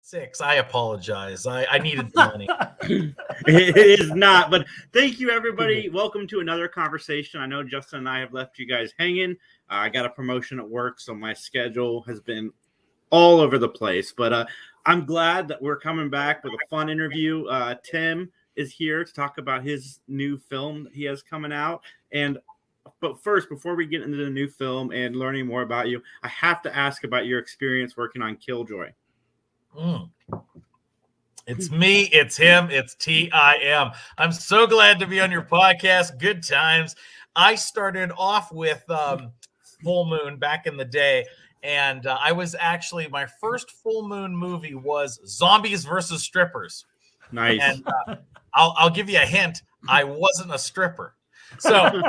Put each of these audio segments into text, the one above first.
6. I apologize. I needed the money. It is not, but thank you, everybody. Welcome to another conversation. I know Justin and I have left you guys hanging. I got a promotion at work, so my schedule has been all over the place, but I'm glad that we're coming back with a fun interview. Tim is here to talk about his new film that he has coming out. But first, before we get into the new film and learning more about you, I have to ask about your experience working on Killjoy. It's me, it's him, it's Tim. I'm so glad to be on your podcast. Good times. I started off with Full Moon back in the day, and I was actually, my first full moon movie was Zombies versus Strippers. Nice. And I'll give you a hint. I wasn't a stripper. So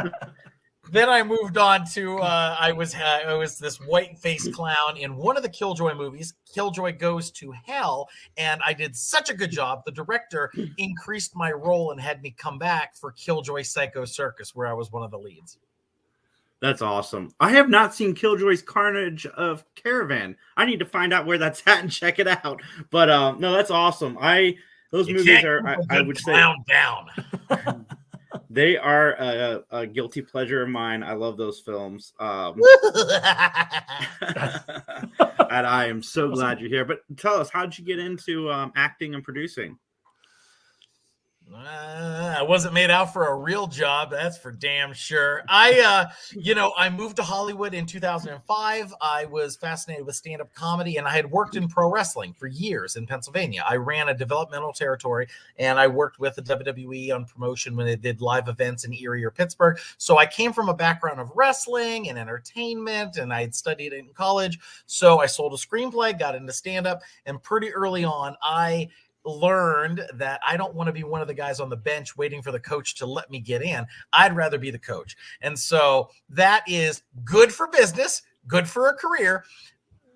then I moved on to I was this white-faced clown in one of the Killjoy movies. Killjoy Goes to Hell, and I did such a good job. The director increased my role and had me come back for Killjoy Psycho Circus, where I was one of the leads. That's awesome. I have not seen Killjoy's Carnage of Caravan. I need to find out where that's at and check it out. But no, that's awesome. Those movies are, I would say, down. They are a guilty pleasure of mine. I love those films. And I am so glad you're here. But tell us, how did you get into acting and producing? I wasn't made out for a real job. That's for damn sure. I moved to Hollywood in 2005. I was fascinated with stand-up comedy, and I had worked in pro wrestling for years in Pennsylvania. I ran a developmental territory, and I worked with the WWE on promotion when they did live events in Erie or Pittsburgh. So I came from a background of wrestling and entertainment, and I had studied it in college. So I sold a screenplay, got into stand-up, and pretty early on, I learned that I don't want to be one of the guys on the bench waiting for the coach to let me get in. I'd rather be the coach. And so that is good for business, good for a career,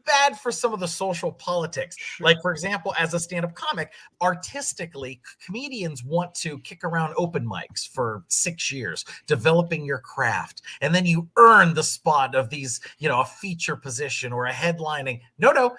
bad for some of the social politics. Sure. Like, for example, as a stand-up comic, artistically, comedians want to kick around open mics for 6 years, developing your craft. And then you earn the spot of these, a feature position or a headlining. No.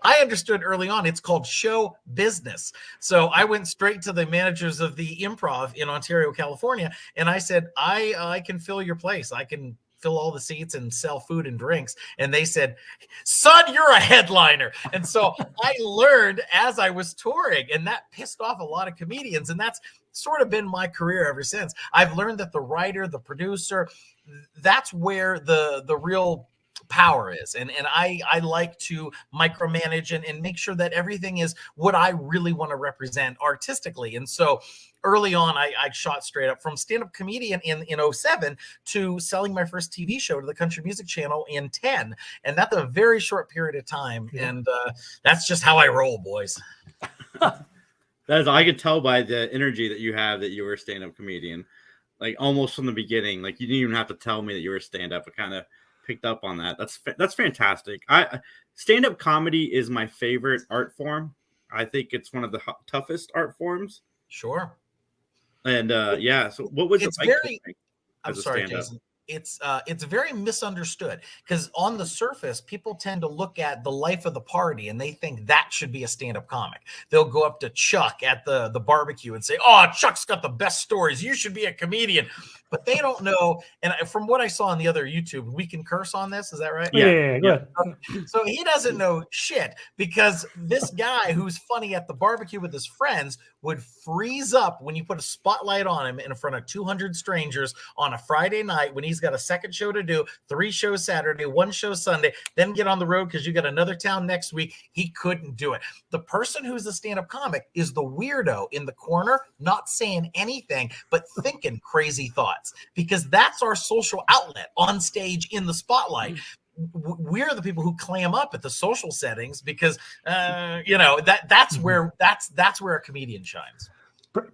I understood early on it's called show business. So I went straight to the managers of the Improv in Ontario, California, and I said, I can fill your place. I can fill all the seats and sell food and drinks. And they said, son, you're a headliner. And so I learned as I was touring, and that pissed off a lot of comedians. And that's sort of been my career ever since. I've learned that the writer, the producer, that's where the real power is. And I like to micromanage and make sure that everything is what I really want to represent artistically. And so early on, I shot straight up from stand-up comedian in 2007 to selling my first TV show to the Country Music Channel in 2010. And that's a very short period of time. Yeah. And that's just how I roll, boys. I could tell by the energy that you have that you were a stand-up comedian, like almost from the beginning. Like you didn't even have to tell me that you were a stand-up. I kind of picked up on that. That's fantastic. Stand-up comedy is my favorite art form. I think it's one of the toughest art forms. Sure. And so what was it like? I'm sorry, Jason. It's very misunderstood because on the surface, people tend to look at the life of the party and they think that should be a stand-up comic. They'll go up to Chuck at the barbecue and say, "Oh, Chuck's got the best stories. You should be a comedian." But they don't know. And from what I saw on the other YouTube, we can curse on this. Is that right? Yeah. Go ahead. So he doesn't know shit because this guy who's funny at the barbecue with his friends would freeze up when you put a spotlight on him in front of 200 strangers on a Friday night when he's got a second show to do, 3 shows Saturday, 1 show Sunday, then get on the road because you got another town next week. He couldn't do it. The person who's a stand-up comic is the weirdo in the corner, not saying anything, but thinking crazy thoughts. Because that's our social outlet on stage in the spotlight. We're the people who clam up at the social settings because that's where a comedian shines.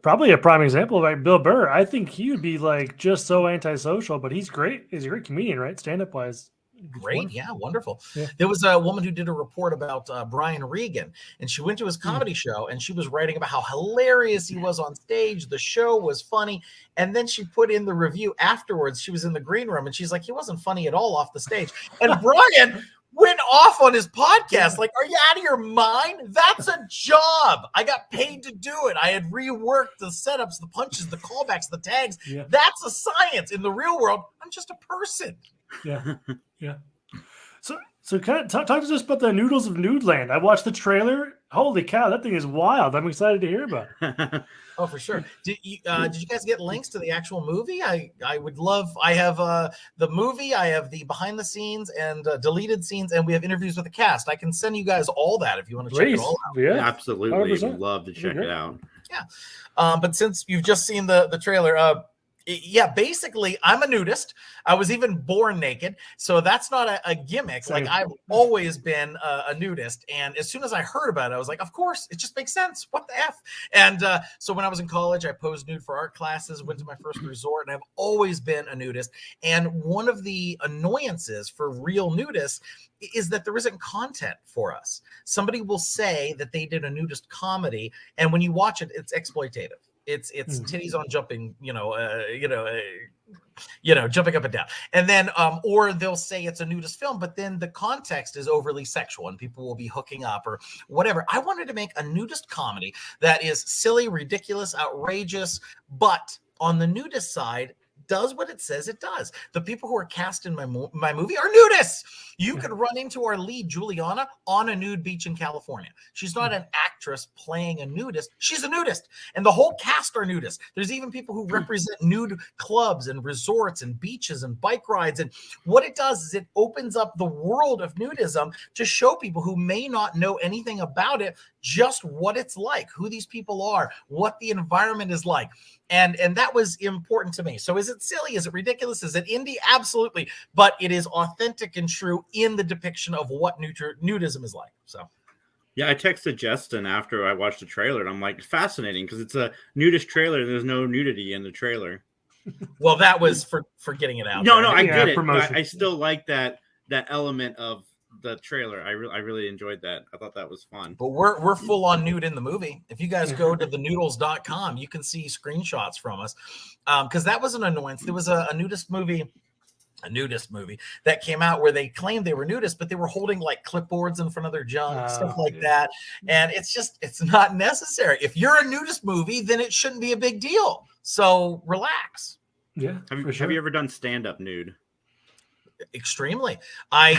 Probably a prime example of like Bill Burr. I think he would be like just so antisocial, but he's great. He's a great comedian, right? Stand-up wise. Great. Wonderful. Yeah, wonderful. Yeah. There was a woman who did a report about Brian Regan, and she went to his comedy show, and she was writing about how hilarious he was on stage. The show was funny. And then she put in the review afterwards. She was in the green room, and she's like, he wasn't funny at all off the stage. And Brian went off on his podcast. Like, are you out of your mind? That's a job. I got paid to do it. I had reworked the setups, the punches, the callbacks, the tags. Yeah. That's a science. In the real world, I'm just a person. Yeah. Yeah. So kind of talk to us about the Nudels of Nudeland. I watched the trailer. Holy cow, that thing is wild. I'm excited to hear about it. Oh, for sure. Did you guys get links to the actual movie? I would love. I have the movie. I have the behind the scenes and deleted scenes, and we have interviews with the cast. I can send you guys all that if you want to check it all out. Yeah, absolutely. 100%. We'd love to check it out. Yeah. But since you've just seen the trailer, yeah, basically, I'm a nudist. I was even born naked, so that's not a gimmick. Same. Like, I've always been a nudist, and as soon as I heard about it, I was like, of course, it just makes sense. What the F? And so when I was in college, I posed nude for art classes, went to my first resort, and I've always been a nudist. And one of the annoyances for real nudists is that there isn't content for us. Somebody will say that they did a nudist comedy, and when you watch it, it's exploitative. It's titties on jumping, jumping up and down. And then, or they'll say it's a nudist film, but then the context is overly sexual and people will be hooking up or whatever. I wanted to make a nudist comedy that is silly, ridiculous, outrageous, but on the nudist side, does what it says it does. The people who are cast in my movie are nudists. You could run into our lead, Juliana, on a nude beach in California. She's not an actress playing a nudist. She's a nudist. And the whole cast are nudists. There's even people who represent nude clubs and resorts and beaches and bike rides. And what it does is it opens up the world of nudism to show people who may not know anything about it, just what it's like, who these people are, what the environment is like. And that was important to me. So is it silly? Is it ridiculous? Is it indie? Absolutely. But it is authentic and true in the depiction of what nudism is like. So, yeah, I texted Justin after I watched the trailer, and I'm like, fascinating, because it's a nudist trailer, and there's no nudity in the trailer. Well, that was for getting it out. No, there. I get it. Promotion. I still like that element of the trailer. I really enjoyed that. I thought that was fun. But we're full on nude in the movie. If you guys go to thenudels.com, you can see screenshots from us. Because that was an annoyance. There was a nudist movie that came out where they claimed they were nudists, but they were holding like clipboards in front of their junk, stuff like that. And it's not necessary. If you're a nudist movie, then it shouldn't be a big deal. So relax. Yeah. Have you ever done stand-up nude? Extremely. I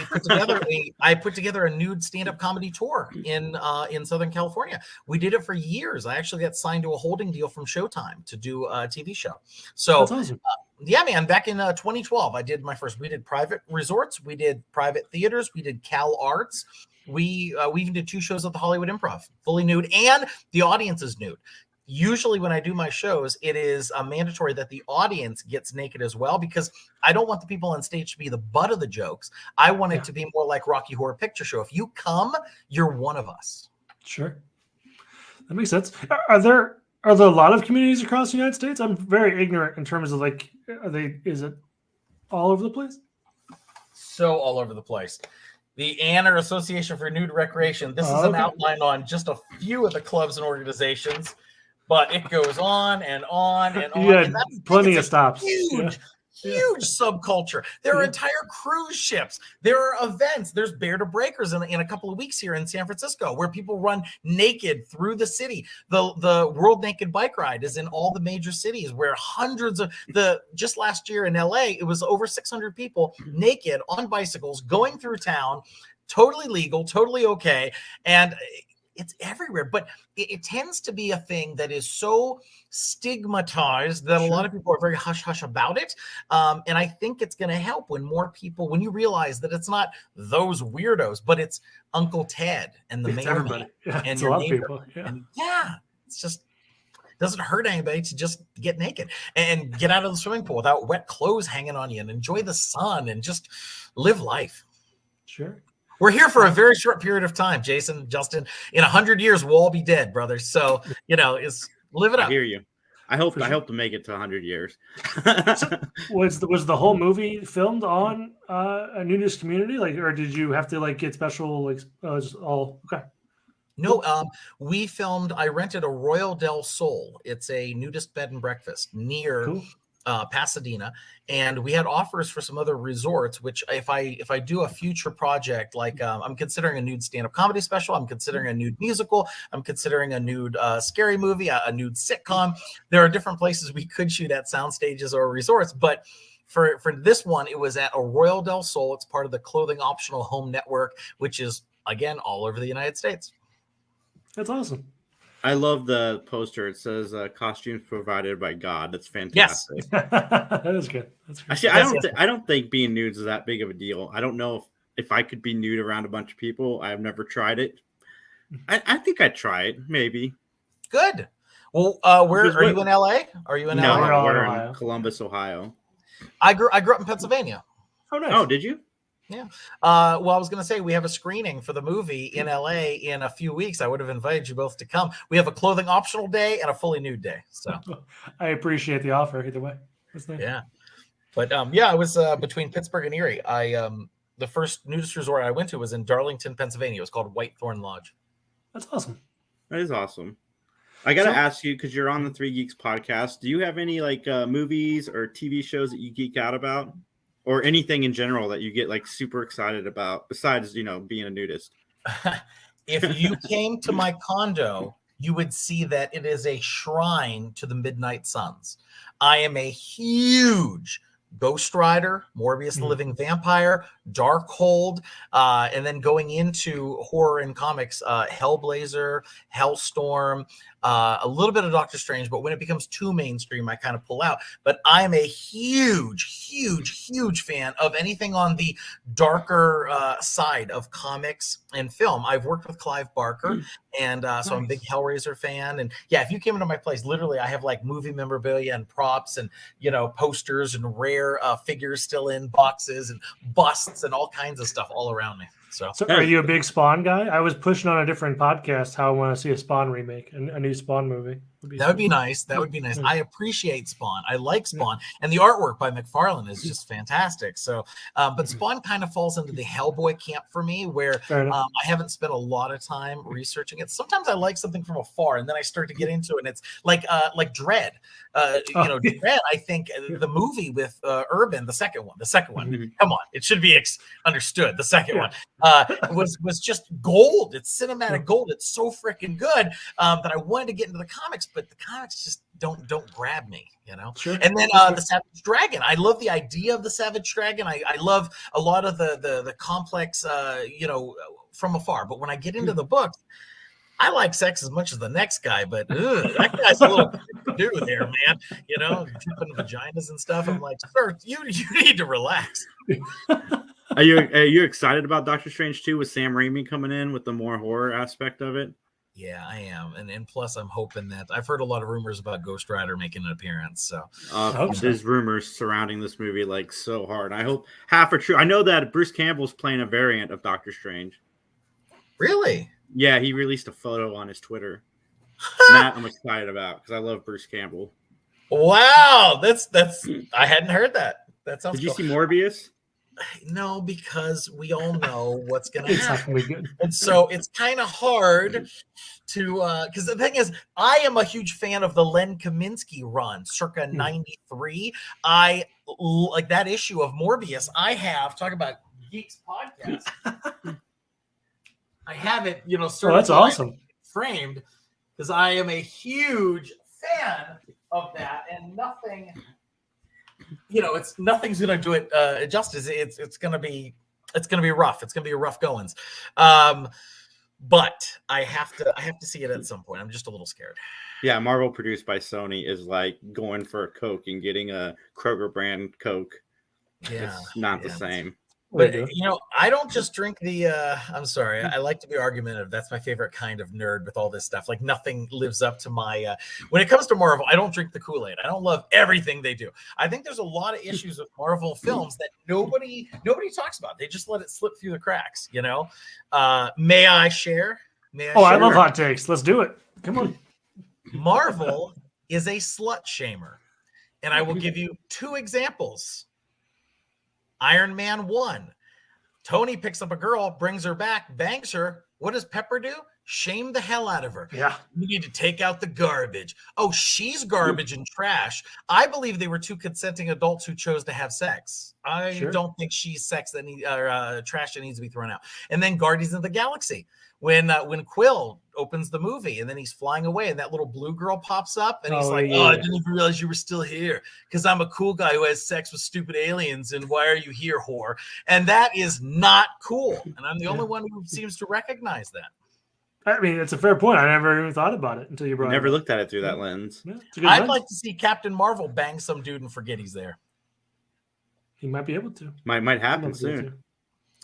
put together a nude stand-up comedy tour in Southern California. We did it for years. I actually got signed to a holding deal from Showtime to do a TV show. So that's awesome. Yeah, man, back in 2012, I did my first. We did private resorts, we did private theaters, we did Cal Arts. We even did 2 shows at the Hollywood Improv, fully nude, and the audience is nude. Usually when I do my shows, it is mandatory that the audience gets naked as well, because I don't want the people on stage to be the butt of the jokes. I want it to be more like Rocky Horror Picture Show. If you come, you're one of us. Sure. That makes sense. Are there a lot of communities across the United States? I'm very ignorant in terms of is it all over the place? So all over the place. The Anner Association for Nude Recreation. This is an outline on just a few of the clubs and organizations. But it goes on and on and on. Yeah, and plenty of stops. Huge subculture. There are entire cruise ships. There are events. There's Bear to Breakers in a couple of weeks here in San Francisco, where people run naked through the city. The World Naked Bike Ride is in all the major cities, where hundreds of just last year in LA, it was over 600 people naked on bicycles going through town, totally legal, totally okay. And it's everywhere, but it tends to be a thing that is so stigmatized that a lot of people are very hush-hush about it. And I think it's going to help when you realize that it's not those weirdos, but it's Uncle Ted and the mailman and your neighbor. And it's just doesn't hurt anybody to just get naked and get out of the swimming pool without wet clothes hanging on you and enjoy the sun and just live life. Sure. We're here for a very short period of time, Jason, Justin. In 100 years, we'll all be dead, brothers. So, live it up. I hear you. I hope to make it to 100 years. So was the whole movie filmed on a nudist community, or did you have to get special all okay? No, I rented a Royal Del Sol. It's a nudist bed and breakfast near Pasadena, and we had offers for some other resorts. Which if I do a future project, like I'm considering a nude stand-up comedy special, I'm considering a nude musical, I'm considering a nude scary movie, a nude sitcom. There are different places we could shoot at, sound stages or resorts, but for this one, it was at Arroyo del Sol. It's part of the Clothing Optional Home Network, which is again all over the United States. That's awesome. I love the poster. It says costumes provided by God. That's fantastic. Yes. That is good. That's good. Actually, I don't think being nude is that big of a deal. I don't know if I could be nude around a bunch of people. I've never tried it. I think I'd try it, maybe. Good. Well, where are you in LA? Are you in LA? No, we're Ohio. in Columbus, Ohio. I grew up in Pennsylvania. Oh, nice. Oh, did you? Yeah. Well, I was going to say we have a screening for the movie in LA in a few weeks. I would have invited you both to come. We have a clothing optional day and a fully nude day. So I appreciate the offer either way. That's nice. yeah. But yeah, I was between Pittsburgh and Erie. The first nudist resort I went to was in Darlington, Pennsylvania. It was called Whitethorn Lodge. That's awesome. That is awesome. I got to ask you, because you're on the Three Geeks podcast, do you have any like movies or TV shows that you geek out about? Or anything in general that you get like super excited about besides, being a nudist? If you came to my condo, you would see that it is a shrine to the Midnight Suns. I am a huge Ghost Rider, Morbius the Living Vampire, Darkhold, and then going into horror and comics, Hellblazer, Hellstorm, a little bit of Doctor Strange, but when it becomes too mainstream, I kind of pull out. But I'm a huge fan of anything on the darker side of comics and film. I've worked with Clive Barker, and so I'm a big Hellraiser fan. And yeah, if you came into my place, literally, I have like movie memorabilia and props and, posters and rare figures still in boxes and busts and all kinds of stuff all around me. So are you a big Spawn guy? I was pushing on a different podcast how I want to see a Spawn remake, a new Spawn movie. That would be nice. That would be nice. I appreciate Spawn. I like Spawn. And the artwork by McFarlane is just fantastic. So, but Spawn kind of falls into the Hellboy camp for me, where I haven't spent a lot of time researching it. Sometimes I like something from afar, and then I start to get into it, and it's like Dread. Dread, I think the movie with Urban, the second one. Come on, it should be understood. The second one was just gold. It's cinematic gold. It's so freaking good that I wanted to get into the comics, but the comics just don't grab me, Sure. And then the Savage Dragon. I love the idea of the Savage Dragon. I love a lot of the complex, from afar. But when I get into the books, I like sex as much as the next guy, but that guy's a little to do there, man. Dripping vaginas and stuff. I'm like, sir, you need to relax. Are you excited about Doctor Strange 2 with Sam Raimi coming in with the more horror aspect of it? Yeah, I am, and plus I'm hoping that I've heard a lot of rumors about Ghost Rider making an appearance. So there's rumors surrounding this movie like so hard. I hope half are true. I know that Bruce Campbell's playing a variant of Doctor Strange. Really? Yeah, he released a photo on his Twitter. That I'm excited about because I love Bruce Campbell. Wow, that's I hadn't heard that. That sounds. Did you cool. see Morbius? No, because we all know what's going to happen. Not good. And so it's kind of hard to, because the thing is, I am a huge fan of the Len Kaminsky run, circa 93. I like that issue of Morbius. I have, talk about Geeks podcast. I have it, sort of that's awesome. framed because I am a huge fan of that, and nothing. Nothing's going to do it justice. It's going to be rough. It's going to be rough goings. But I have to see it at some point. I'm just a little scared. Yeah, Marvel produced by Sony is like going for a Coke and getting a Kroger brand Coke. Yeah, it's not the same. But I don't just drink the. I'm sorry. I like to be argumentative. That's my favorite kind of nerd with all this stuff. Like nothing lives up to my. When it comes to Marvel, I don't drink the Kool-Aid. I don't love everything they do. I think there's a lot of issues with Marvel films that nobody talks about. They just let it slip through the cracks. May I share? I love hot takes. Let's do it. Come on. Marvel is a slut shamer, and I will give you 2 examples. Iron Man 1. Tony picks up a girl, brings her back, bangs her. What does Pepper do? Shame the hell out of her. Yeah. You need to take out the garbage. Oh, she's garbage and trash. I believe they were two consenting adults who chose to have sex. I don't think she's trash that needs to be thrown out. And then Guardians of the Galaxy, when Quill opens the movie and then he's flying away and that little blue girl pops up and he's like, I didn't even realize you were still here because I'm a cool guy who has sex with stupid aliens and why are you here, whore? And that is not cool. And I'm the only one who seems to recognize that. I mean, it's a fair point. I never even thought about it until you brought it up. Never looked at it through that lens. Yeah, it's a good I'd lens. like to see Captain Marvel bang some dude and forget he's there. He might be able to. Might happen soon.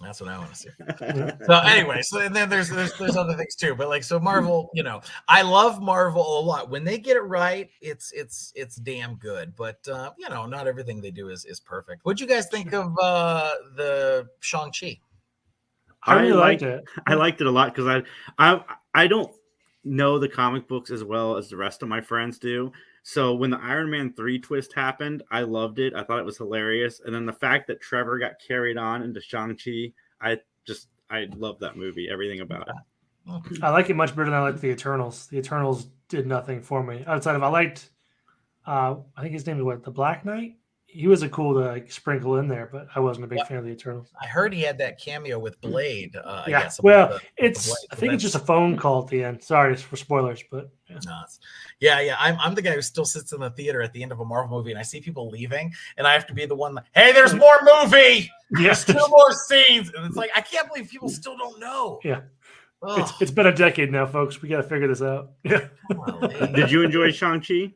That's what I want to see. So anyway, and then there's other things too. But like, so Marvel, I love Marvel a lot. When they get it right, it's damn good. But not everything they do is perfect. What'd you guys think of the Shang-Chi? I really liked it. I liked it a lot because I don't know the comic books as well as the rest of my friends do. So when the Iron Man 3 twist happened, I loved it. I thought it was hilarious. And then the fact that Trevor got carried on into Shang-Chi, I love that movie, everything about it. I like it much better than I liked the Eternals. The Eternals did nothing for me. Outside of, I liked, I think his name was the Black Knight? He was a cool to sprinkle in there, but I wasn't a big fan of the Eternals. I heard he had that cameo with Blade. I guess. Well, I think it's just a phone call at the end. Sorry for spoilers, but I'm the guy who still sits in the theater at the end of a Marvel movie, and I see people leaving, and I have to be the one. Hey, there's more movie. Yes, there's still more scenes, and it's like I can't believe people still don't know. Yeah, it's been a decade now, folks. We got to figure this out. Yeah. Did you enjoy Shang-Chi?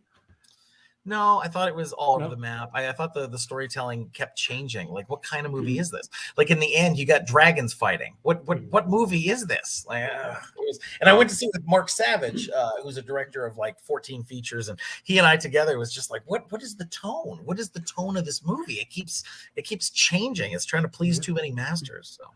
No, I thought it was all over the map. I thought the storytelling kept changing. Like, what kind of movie is this? Like, in the end, you got dragons fighting. What movie is this? Like, and I went to see it with Mark Savage, who's a director of like 14 features, and he and I together was just like, what is the tone? What is the tone of this movie? It keeps changing. It's trying to please too many masters. So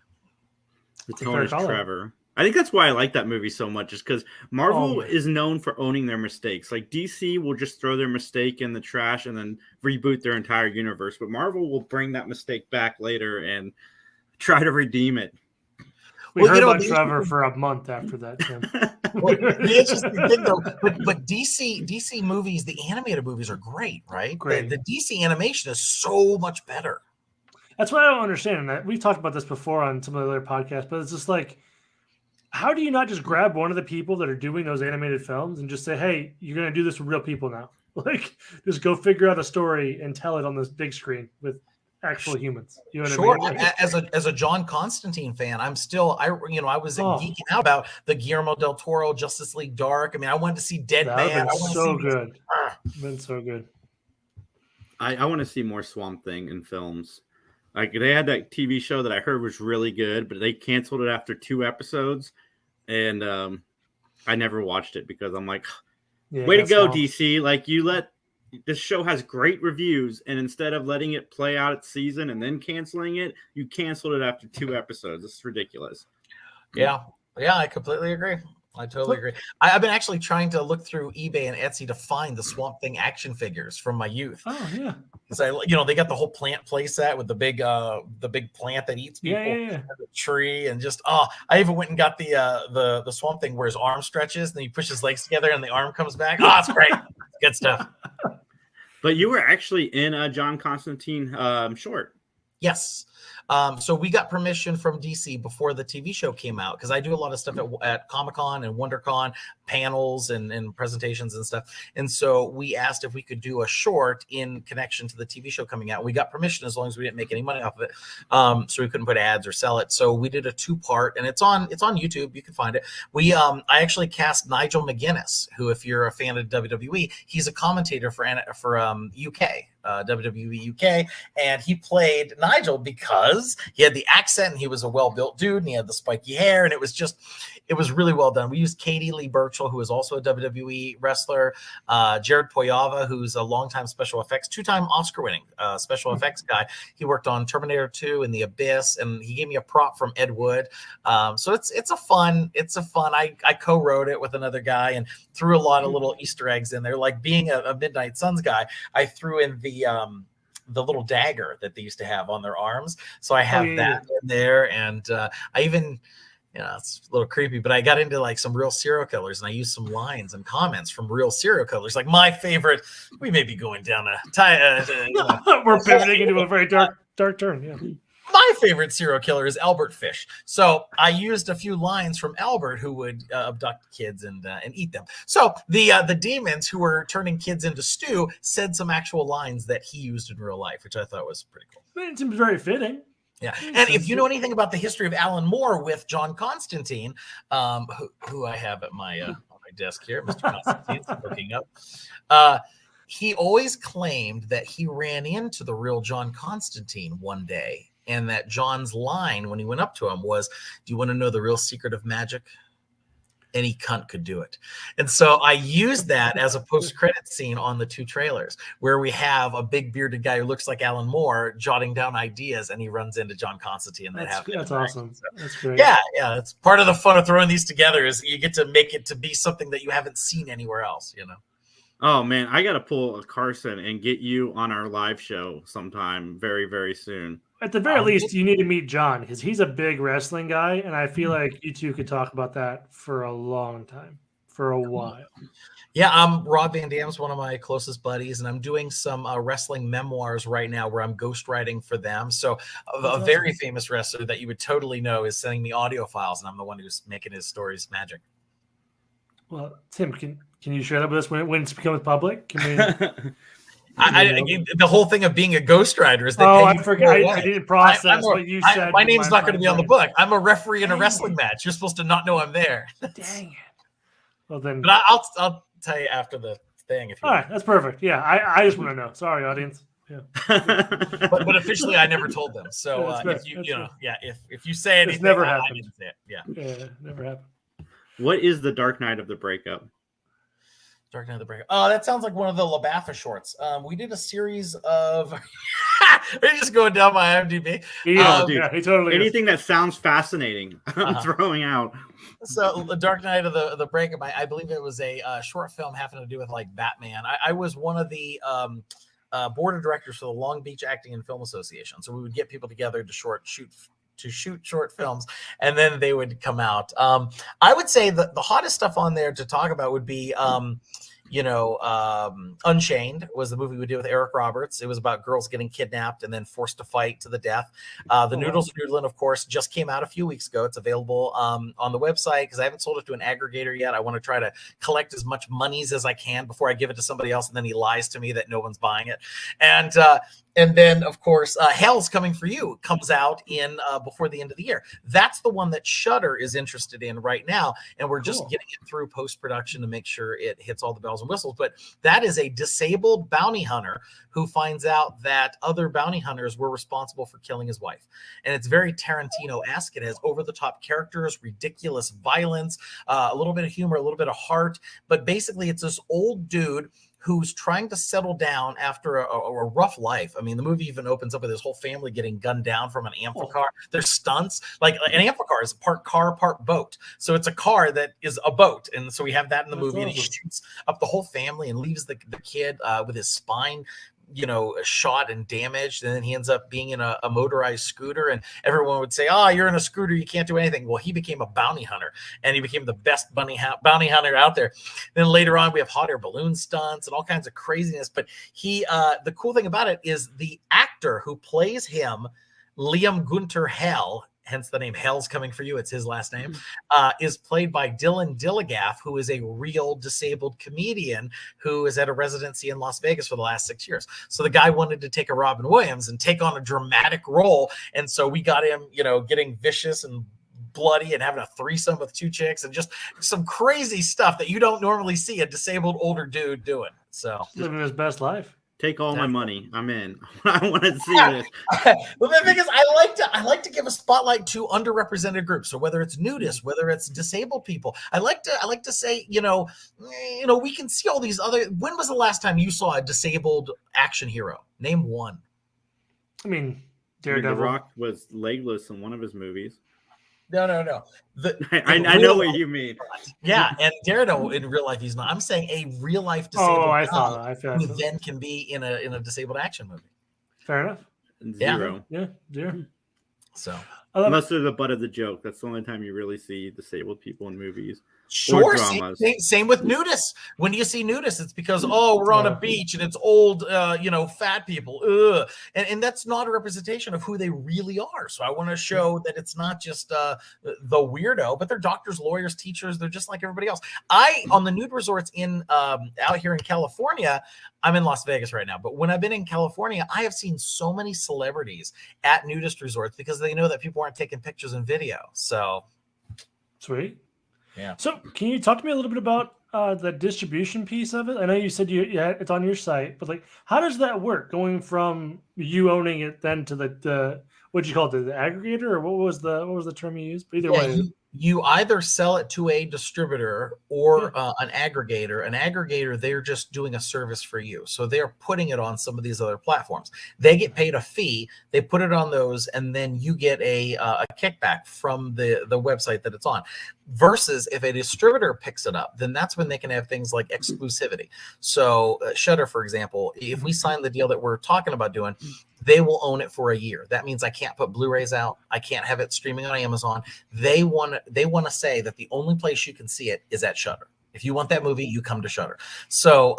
the tone is Trevor. I think that's why I like that movie so much, is because Marvel is known for owning their mistakes. Like DC will just throw their mistake in the trash and then reboot their entire universe. But Marvel will bring that mistake back later and try to redeem it. We heard about Trevor for a month after that, Tim. The interesting thing, though, but DC movies, the animated movies are great, right? Great. The DC animation is so much better. That's what I don't understand. And we've talked about this before on some of the other podcasts, but it's just like, how do you not just grab one of the people that are doing those animated films and just say, hey, you're going to do this with real people now? Like, just go figure out a story and tell it on this big screen with actual humans. You know what I mean? Like, as a John Constantine fan, I was geeking out about the Guillermo del Toro Justice League Dark. I mean, I wanted to see Dead Man. Been so good. I want to see more Swamp Thing in films. Like, they had that TV show that I heard was really good, but they canceled it after 2 episodes, and I never watched it because I'm like, way to go, DC. Like, this show has great reviews, and instead of letting it play out its season and then canceling it, you canceled it after 2 episodes. This is ridiculous. Yeah, I completely agree. I totally agree. I've been actually trying to look through eBay and Etsy to find the Swamp Thing action figures from my youth. Oh yeah, because they got the whole plant play set with the big plant that eats people, the tree, and just I even went and got the Swamp Thing where his arm stretches, and he pushes his legs together, and the arm comes back. Oh, it's great, good stuff. But you were actually in a John Constantine short. Yes. So we got permission from DC before the TV show came out, because I do a lot of stuff at Comic-Con and WonderCon, panels and presentations and stuff. And so we asked if we could do a short in connection to the TV show coming out. We got permission as long as we didn't make any money off of it. So we couldn't put ads or sell it. So we did a 2-part, and it's on YouTube. You can find it. I actually cast Nigel McGuinness, who, if you're a fan of WWE, he's a commentator for UK. WWE UK, and he played Nigel because he had the accent and he was a well-built dude and he had the spiky hair, and it was really well done. We used Katie Lee Burchell, who is also a WWE wrestler, Jared Poyava, who's a longtime special effects, 2-time Oscar-winning special effects guy. He worked on Terminator 2 and The Abyss, and he gave me a prop from Ed Wood. So it's a fun. I co-wrote it with another guy and threw a lot of little Easter eggs in there. Like, being a Midnight Suns guy, I threw in the little dagger that they used to have on their arms. So I have that in there. And I even Yeah, it's a little creepy, but I got into like some real serial killers, and I used some lines and comments from real serial killers. Like my favorite, we may be going down We're pivoting into a very dark turn. Yeah. My favorite serial killer is Albert Fish. So I used a few lines from Albert, who would abduct kids and eat them. So the demons who were turning kids into stew said some actual lines that he used in real life, which I thought was pretty cool. It seems very fitting. Yeah, and if you know anything about the history of Alan Moore with John Constantine, who I have at my on my desk here, Mr. Constantine's looking up, he always claimed that he ran into the real John Constantine one day, and that John's line when he went up to him was, "Do you want to know the real secret of magic? Any cunt could do it." And so I used that as a post-credit scene on the two trailers, where we have a big bearded guy who looks like Alan Moore jotting down ideas, and he runs into John Constantine. That's awesome. So, that's great. Yeah, it's part of the fun of throwing these together is you get to make it to be something that you haven't seen anywhere else, you know. Oh man, I got to pull a Carson and get you on our live show sometime very, very soon. At the very least, you need to meet John because he's a big wrestling guy, and I feel like you two could talk about that for a long time, for a while. Yeah, Rob Van Dam's one of my closest buddies, and I'm doing some wrestling memoirs right now where I'm ghostwriting for them. So a very famous wrestler that you would totally know is sending me audio files, and I'm the one who's making his stories magic. Well, Tim, can you share that with us when it's becomes public? Can we? The whole thing of being a ghostwriter is I forgot. I didn't process what you said. My name's not going to be on the book. I'm a referee in a wrestling match. You're supposed to not know I'm there. Dang it. Well then, but I'll tell you after the thing. If you all right, that's perfect. Yeah, I just want to know. Sorry, audience. Yeah. but officially, I never told them. So if if you say anything, it's never happened. I didn't say it. Yeah, never happened. What is the Dark Knight of the Breakup? Dark Knight of the Breakup. Oh, that sounds like one of the LaBaffa shorts. We did a series of. Are you just going down my IMDb? Yeah, he totally. Anything that sounds fascinating, I'm throwing out. So, the Dark Knight of the Breakup. I believe it was a short film having to do with like Batman. I was one of the board of directors for the Long Beach Acting and Film Association. So we would get people together to shoot short films, and then they would come out. I would say that the hottest stuff on there to talk about would be, Unchained was the movie we did with Eric Roberts. It was about girls getting kidnapped and then forced to fight to the death. Nudels of Nudeland, of course, just came out a few weeks ago. It's available on the website because I haven't sold it to an aggregator yet. I want to try to collect as much monies as I can before I give it to somebody else, and then he lies to me that no one's buying it. And then, of course, Hell's Coming for You comes out in before the end of the year. That's the one that Shudder is interested in right now, and we're just getting it through post-production to make sure it hits all the bells and whistles. But that is a disabled bounty hunter who finds out that other bounty hunters were responsible for killing his wife. And it's very Tarantino-esque. It has over-the-top characters, ridiculous violence, a little bit of humor, a little bit of heart. But basically, it's this old dude who's trying to settle down after a rough life. I mean, the movie even opens up with his whole family getting gunned down from an amphicar. There's stunts. Like an amphicar is part car, part boat. So it's a car that is a boat. And so we have that in the movie. And he shoots up the whole family and leaves the kid with his spine shot and damaged, and then he ends up being in a motorized scooter, and everyone would say, you're in a scooter, you can't do anything. Well, he became a bounty hunter, and he became the best bounty hunter out there. Then later on, we have hot air balloon stunts and all kinds of craziness, but he the cool thing about it is the actor who plays him, Liam Gunter Hell, hence the name Hell's Coming for You, it's his last name, is played by Dylan Dilligaff, who is a real disabled comedian who is at a residency in Las Vegas for the last 6 years. So the guy wanted to take a Robin Williams and take on a dramatic role. And so we got him, getting vicious and bloody and having a threesome with two chicks and just some crazy stuff that you don't normally see a disabled older dude doing. So living his best life. Take all my money. I'm in. I want to see this. Well, the thing is, I like to give a spotlight to underrepresented groups. So whether it's nudists, whether it's disabled people, I like to say, we can see all these other. When was the last time you saw a disabled action hero? Name one. I mean, Daredevil. The Rock was legless in one of his movies. No. I know what you mean. Yeah, and Daredevil in real life, he's not. I'm saying a real life disabled who then can be in a disabled action movie. Fair enough. Zero. Yeah, zero. So Unless they're the butt of the joke. That's the only time you really see disabled people in movies. Sure, Or dramas. same with nudists. When you see nudists, it's because we're on a beach and it's old, fat people, and that's not a representation of who they really are. So I want to show that it's not just the weirdo, but they're doctors, lawyers, teachers. They're just like everybody else. On the nude resorts in out here in California. I'm in Las Vegas right now, but when I've been in California, I have seen so many celebrities at nudist resorts because they know that people aren't taking pictures and video. So sweet. Yeah. So can you talk to me a little bit about the distribution piece of it? I know you said it's on your site, but like, how does that work? Going from you owning it then to the what you call it, the aggregator, or what was the term you used? But either way, you either sell it to a distributor or an aggregator. An aggregator, they're just doing a service for you. So they're putting it on some of these other platforms. They get paid a fee. They put it on those, and then you get a kickback from the website that it's on. Versus if a distributor picks it up, then that's when they can have things like exclusivity. So Shudder, for example, if we sign the deal that we're talking about doing, they will own it for a year. That means I can't put Blu-rays out. I can't have it streaming on Amazon. They want to say that the only place you can see it is at Shudder. If you want that movie, you come to Shudder. So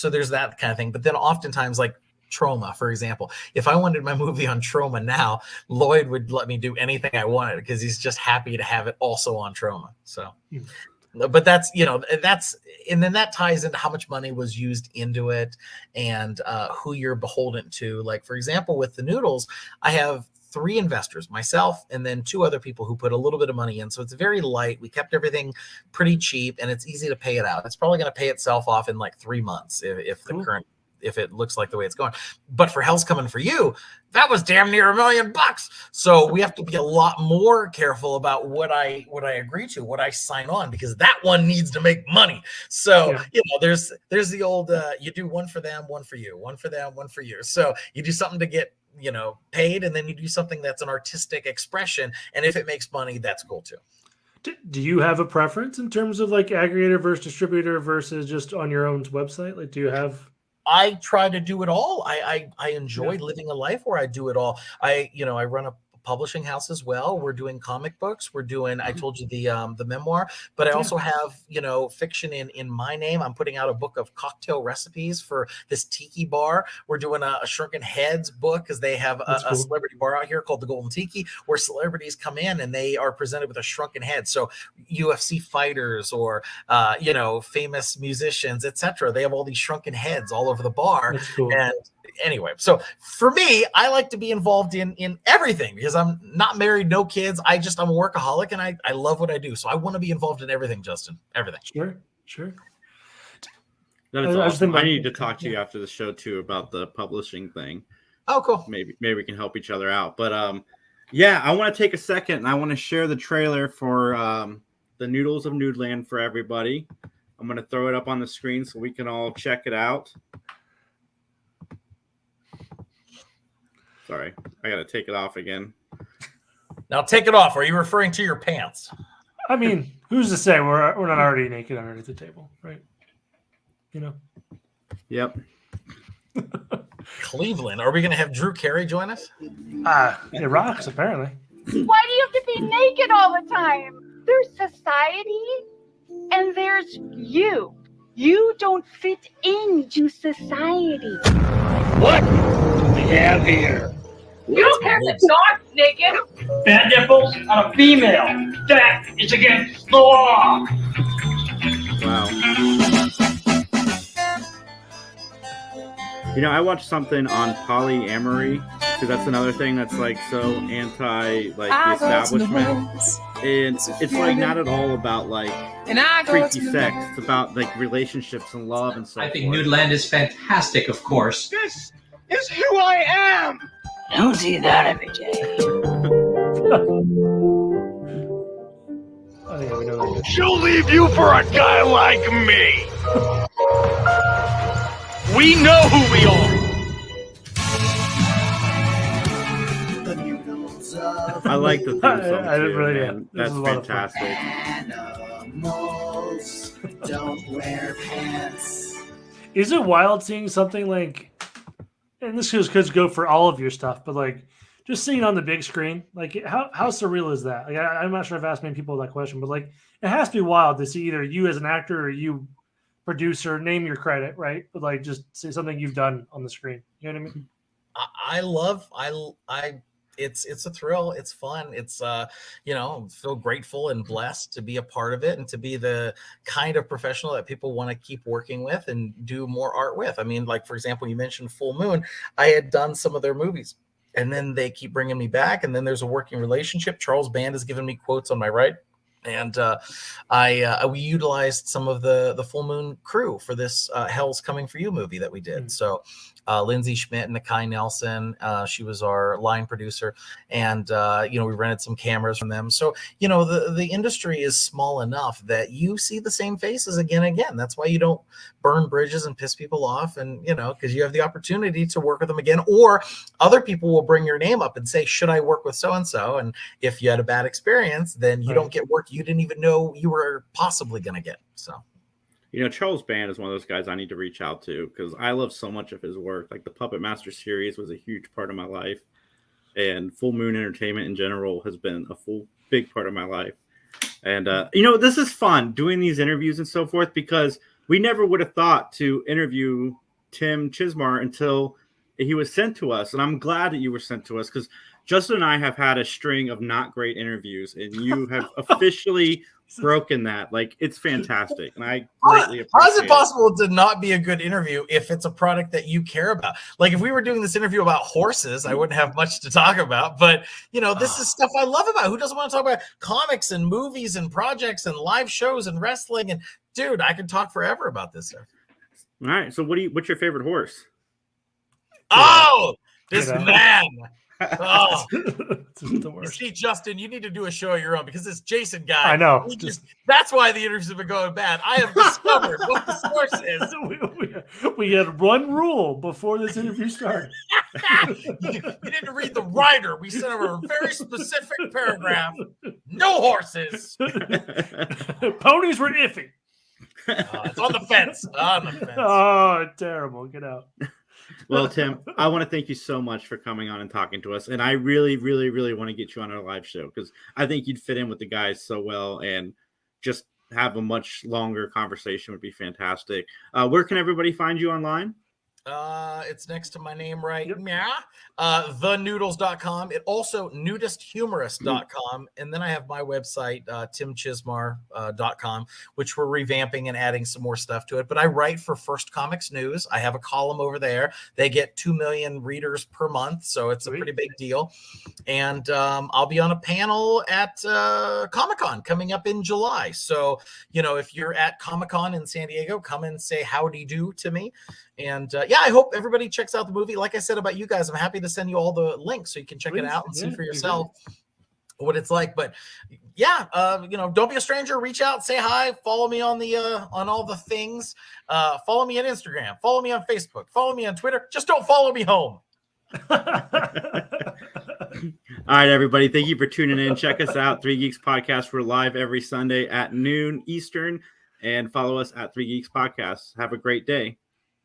there's that kind of thing. But then oftentimes, like Trauma, for example, if I wanted my movie on Trauma now, Lloyd would let me do anything I wanted because he's just happy to have it also on Trauma. So, but that's and then that ties into how much money was used into it and who you're beholden to. Like, for example, with the Noodles, I have 3 investors, myself, and then 2 other people who put a little bit of money in. So it's very light. We kept everything pretty cheap and it's easy to pay it out. It's probably going to pay itself off in like 3 months if it looks like the way it's going. But for Hell's Coming for You, that was damn near $1 million. So we have to be a lot more careful about what I agree to, what I sign on, because that one needs to make money. So, there's the old, you do one for them, one for you, one for them, one for you. So you do something to get, paid, and then you do something that's an artistic expression. And if it makes money, that's cool too. Do you have a preference in terms of like aggregator versus distributor versus just on your own website? Like, do you have... I try to do it all. I enjoy living a life where I do it all. I run a publishing house as well. We're doing comic books. We're doing, I told you the memoir, but I also have, fiction in my name. I'm putting out a book of cocktail recipes for this tiki bar. We're doing a Shrunken Heads book because they have a celebrity bar out here called the Golden Tiki, where celebrities come in and they are presented with a shrunken head. So UFC fighters or, famous musicians, etc. They have all these shrunken heads all over the bar. That's cool. And anyway, so for me, I like to be involved in everything because I'm not married, no kids. I'm a workaholic and I love what I do. So I want to be involved in everything, Justin. Everything. Sure. That is awesome. I need to talk to you after the show too about the publishing thing. Oh, cool. Maybe we can help each other out. But I want to take a second and I want to share the trailer for the Nudels of Nudeland for everybody. I'm going to throw it up on the screen so we can all check it out. Sorry, I got to take it off again. Now take it off. Are you referring to your pants? I mean, who's to say we're not already naked underneath the table, right? Yep. Cleveland. Are we going to have Drew Carey join us? It rocks, apparently. Why do you have to be naked all the time? There's society and there's you. You don't fit into society. What do we have here? You don't have to talk naked. Bad nipples on a female. That is against the law. Wow. I watched something on polyamory because that's another thing that's like so anti the establishment. And it's like not at all about like freaky sex. It's about like relationships and love and so forth. I think Nudeland is fantastic, of course. This is who I am. I don't see that every day. We know that. She'll leave you for a guy like me. We know who we are. I like the theme song I too, really man. That's fantastic. Animals don't wear pants. Is it wild seeing something like, and this could go for all of your stuff, but like just seeing on the big screen, like how surreal is that? Like, I'm not sure if I've asked many people that question, but like it has to be wild to see either you as an actor or you producer name your credit, right? But like just say something you've done on the screen. You know what I mean? It's a thrill. It's fun. It's feel grateful and blessed to be a part of it and to be the kind of professional that people want to keep working with and do more art with. I mean, like for example, you mentioned Full Moon. I had done some of their movies and then they keep bringing me back, and then there's a working relationship. Charles Band has given me quotes on my right. And we utilized some of the Full Moon crew for this Hell's Coming for You movie that we did. So Lindsay Schmidt and Nakai Nelson, she was our line producer, and we rented some cameras from them. So the industry is small enough that you see the same faces again and again. That's why you don't burn bridges and piss people off, and because you have the opportunity to work with them again, or other people will bring your name up and say, should I work with so and so? And if you had a bad experience, then you don't get work you didn't even know you were possibly going to get. So Charles Band is one of those guys I need to reach out to because I love so much of his work. Like the Puppet Master series was a huge part of my life, and Full Moon Entertainment in general has been a big part of my life. And this is fun doing these interviews and so forth, because we never would have thought to interview Tim Chizmar until he was sent to us. And I'm glad that you were sent to us, because Justin and I have had a string of not great interviews, and you have officially broken that. Like, it's fantastic, and I greatly appreciate it. How is it possible to not be a good interview if it's a product that you care about? Like, if we were doing this interview about horses, I wouldn't have much to talk about. But, this is stuff I love about. Who doesn't want to talk about comics and movies and projects and live shows and wrestling? And, dude, I could talk forever about this stuff. All right, so what's your favorite horse? Oh, this man. Oh, the You worst. see, Justin, you need to do a show of your own, because this Jason guy, I know. That's why the interviews have been going bad. I have discovered what the source is. We had one rule before this interview started. You didn't read the writer. We sent over a very specific paragraph. No horses. Ponies were iffy. It's on the fence. Oh, terrible. Get out. Well, Tim, I want to thank you so much for coming on and talking to us. And I really, really, really want to get you on our live show, because I think you'd fit in with the guys so well, and just have a much longer conversation would be fantastic. Where can everybody find you online? It's next to my name, right? Yeah. TheNudels.com. It also NudistHumorist.com. And then I have my website, TimChizmar.com, which we're revamping and adding some more stuff to it. But I write for First Comics News. I have a column over there. They get 2 million readers per month, so it's a pretty big deal. And I'll be on a panel at Comic-Con coming up in July. So, if you're at Comic-Con in San Diego, come and say howdy do to me. And I hope everybody checks out the movie. Like I said about you guys, I'm happy to send you all the links so you can check it out and see for yourself what it's like. But don't be a stranger. Reach out, say hi, follow me on the on all the things. Follow me on Instagram, follow me on Facebook, follow me on Twitter. Just don't follow me home. All right, everybody. Thank you for tuning in. Check us out, 3 Geeks Podcast. We're live every Sunday at noon Eastern, and follow us at 3 Geeks Podcast. Have a great day.